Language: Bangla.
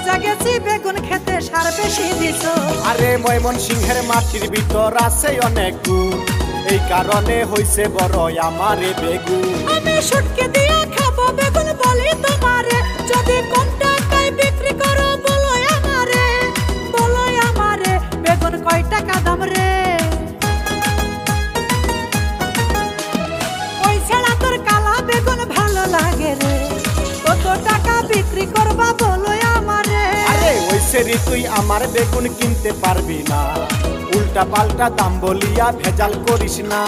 বুঝা গেছি বেগুন খেতে সার বেশি দিছো। আরে ময়মনসিংহের মাটির ভিতর আছে অনেক গুণ, এই কারণে হইছে বড় আমারে বেগুন। আমি শুটকে দিয়া খাবো বেগুন বলি তোমারে, যদি কম টাকায় বিক্রি করো বলো আমারে, বলো আমারে বেগুন কয় টাকা দাম রে। ওই ছাড়া তোর কালা বেগুন ভালো লাগে রে, কত টাকা বিক্রি করবা বলো আমারে। আরে ওইসে রে তুই আমার বেগুন কিনতে পারবি না, উল্টা পাল্টা দাম বলিয়া ভেজাল করিস না।